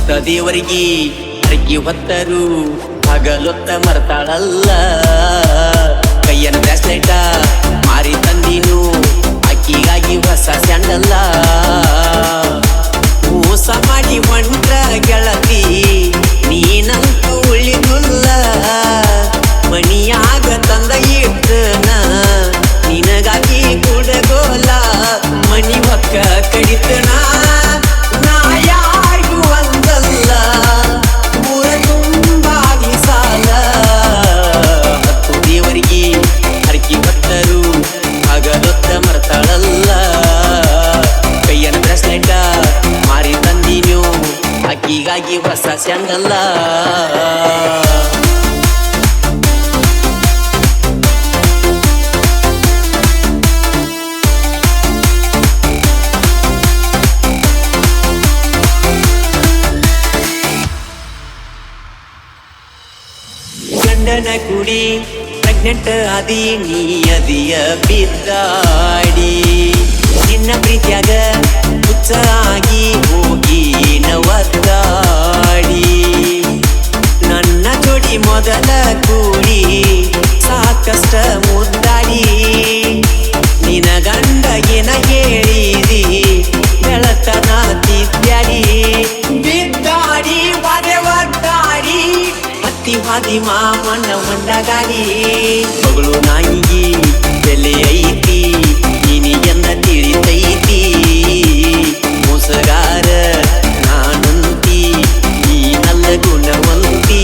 ದೇವರಿಗೆ ಹರಗಿ ಹೊತ್ತರು ಹಗಲೊತ್ತ ಮರ್ತಾಳಲ್ಲ ಕೈಯನ ಬ್ರಾಸ್ಲೆಟ ಮಾರಿ ತಂದಿನು ಅಕ್ಕಿಗಾಗಿ ಹೊಸ ಸ್ಯಾಂಡಲ್ಲ ಮೋಸ ಮಾಡಿ ಹೊಂಟ್ರ ಗೆಳತಿ ನೀನಂತೂ ಉಳಿದುಲ್ಲ ಮಣಿಯಾಗ ತಂದ ಇಟ್ಟನ ನಿನಗಾಗಿ ಕುಡಗೋಲ ಮಣಿ ಹೊಕ್ಕ ಕಡಿತನ ನಾ ಯಾರಿಗೂ ಅಂದಲ್ಲ ಊರ ತುಂಬಾಗಿ ಸಾಲ ಹತ್ತು ದೇವರಿಗೆ ಹರಕಿ ಹೊತ್ತರು ಹಗಲೊತ್ತ ಮರ್ತಾಳಲ್ಲ ಕೈಯನ ಬ್ರಾಸ್ಲೆಟ ಮಾರಿ ತಂದಿನ್ಯೋ ಅಕ್ಕಿಗಾಗಿ ಹೊಸ ಸ್ಯಾಂಡಲ್ಲ ಗಂಡನ ಕುಡಿ ಪ್ರೆಗ್ನೆಂಟ್ ಆದಿ ನೀ ಅದಿಯ ಬಿದ್ದಾಡಿ ನಿನ್ನ ಪ್ರೀತಿಯಾಗ ಹುಚ್ಚ ಆಗಿ ಹೋಗಿ ನವದ್ದಾಡಿ ನನ್ನ ಜೋಡಿ ಮೊದಲ ಕೂಡಿ ಸಾಕಷ್ಟ ಮುದ್ದಾಡಿ ನಿನ ಗಂಡ ಏನ ಹೇಳಿದಿ ಬೆಳತನ ತಿದ್ದಾಡಿ ಬಿದ್ದಾಡಿ ಬಾದೆ ಒದ್ದಾಡಿ ಹತ್ತಿ ಹಾದಿ ಮಾಮನ ಹೊಂಡಗಾಡಿ ಮಗಳು ನಾಯಿಗಿ ಬೆಲೆ ಐತಿ ನಿನಿಗೆನ್ನ ತಿಳಿತೈತಿ ಮೋಸಗಾರ ನಾನಂತಿ ನೀನಲ್ಲ ಗುಣವಂತಿ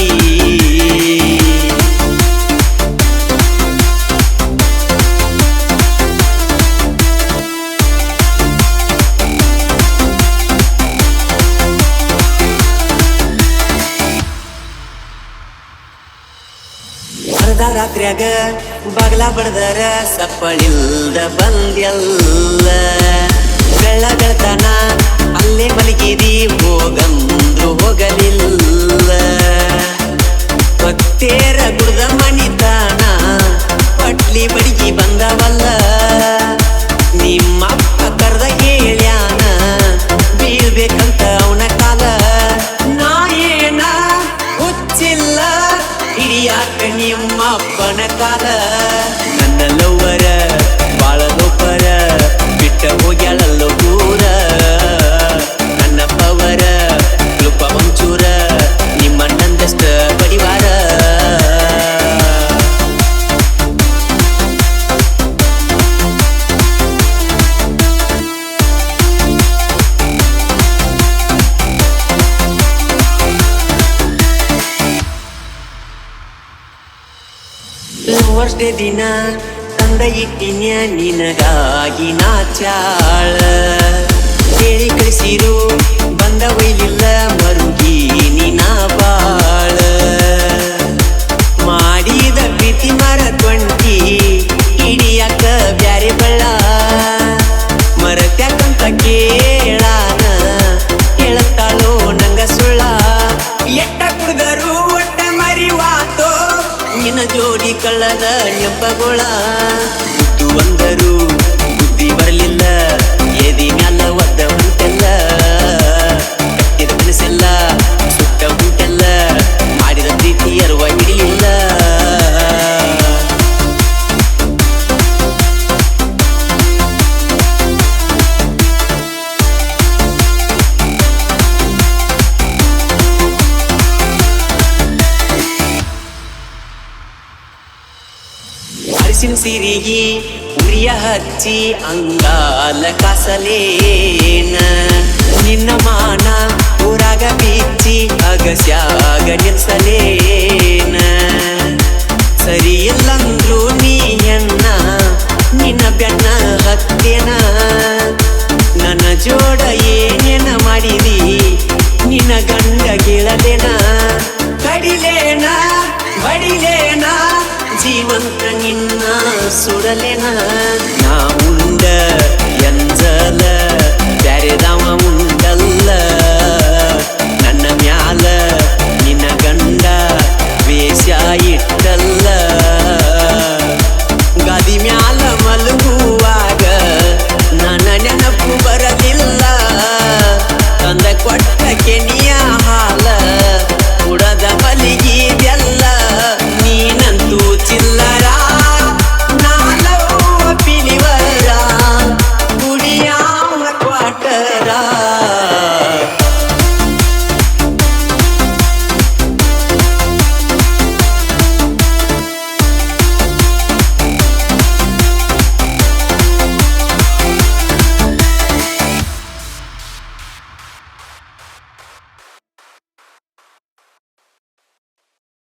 ಅರ್ಧ ರಾತ್ರಿಯಾಗ ಬಾಗ್ಲ ಬಡ್ದರ ಸಪ್ಪಳಿಲ್ದ ಬಂದ್ಯಲ್ಲ ಬೆಳ್ಳ ಬೆಳ್ತಾನ ಅಲ್ಲೇ ಮಲಗಿದಿ ಹೋಗಂದ್ರು ಹೋಗಲಿಲ್ಲ ಭಕ್ತೇರ ಗುಡ್ದ ಮಣಿತಾನ ಪಟ್ಲಿ ಬಡಿಗಿ ಬಂದವಲ್ಲ ನಿಮ್ಮಪ್ಪ ಕರ್ದ ಹೇಳ್ಯಾನ ಬೀಳ್ಬೇಕಂತ ಅವನ ಕಾಲ ನಾ ಏನ ಹುಚ್ಚಿಲ್ಲ ಹಿಡಿಯಾಕ ನಿಮ್ಮಪ್ಪನ ಕಾಲ ನನ್ನ ಲವ್ವರ ಬಾಳ ಲೋಪರ ಬಿಟ್ಟ ಹೋಗ್ಯಾಳಲ್ಲೋ ದೂರ ನನ್ನ ಪವರ ಲುಪ ಒಂಚೂರ ನಿಮ್ಮಣ್ಣಂದಷ್ಟ ಬಡಿವಾರ ಲವರ್ಸ್ ಡೇ ದಿನ ತಂದ ಇಟ್ಟಿನ್ಯ ನಿನಗಾಗಿ ನಾಚಾಳ ಹೇಳಿ ಕಳಿಸಿರು ಬಂದ ಒಯ್ಲಿಲ್ಲ ಮರುಗಿ ನಿನ ಬಾಳ ಮಾಡಿದ ಪ್ರೀತಿ ಮರತ್ವಂಟಿ ಹಿಡಿಯಾಕ ಬ್ಯಾರೆ ಬಳ್ಳ ಮರತ್ಯಾಕಂತ ಕೇಳಾನ ಹೇಳ್ತಾಳೋ ನಂಗ ಸುಳ್ಳ ಎಟ್ಟ ಕುಡ್ದರು ಒಟ್ಟ ಮರಿವಾತೋ ನಿನ್ನ ಜೋಡಿ ಕಳ್ಳದ ನೆಂಪಗೋಳ ಮುದ್ದು ಒಂದರು ಬುದ್ಧಿ ಬರಲಿಲ್ಲ ಎದಿ ಮ್ಯಾಲ ಒದ್ದ ಉಂಟೆಲ್ಲ ಕಟ್ಟಿದ ಮನಸ್ಸೆಲ್ಲ ಸುಟ್ಟ ಉಂಟೆಲ್ಲ ಮಾಡಿದ ಪ್ರೀತಿ ಅರುವ ಹಿಡಿಲಿಲ್ಲ ಅರಿಸಿನ ಸಿರಿಗಿ ಉರಿಯ ಹಚ್ಚಿ ಅಂಗಾಲ ಕಾಸಲೇನ ನಿನ್ನ ಮಾನ ಊರಾಗ ಬಿಚ್ಚಿ ಅಗಸ್ಯಾಗ ನಿಲ್ಸಲೇನ ಸರಿ ಇಲ್ಲಂದ್ರು ನೀ ಎನ್ನ ನಿನ್ನ ಬೆನ್ನ ಹತ್ತೇನ ನನ್ನ ಜೋಡ ಏನೇನ ಮಾಡಿದಿ ನಿನ್ನ ಗಂಡ ಗೆಳದೇನ ಕಡಿಲೇನ ಬಡಿಲೇನ ಜೀವಂತ ನಿನ್ನ ಸುಡಲೇನ ನಾ ಉಂಡ ಎಂಜಲ ಬ್ಯಾರೆದವ ಉಂಡಲ್ಲ ನನ್ನ ಮ್ಯಾಲ ನಿನ್ನ ಗಂಡ ವೇಷ ಇಟ್ಟಲ್ಲ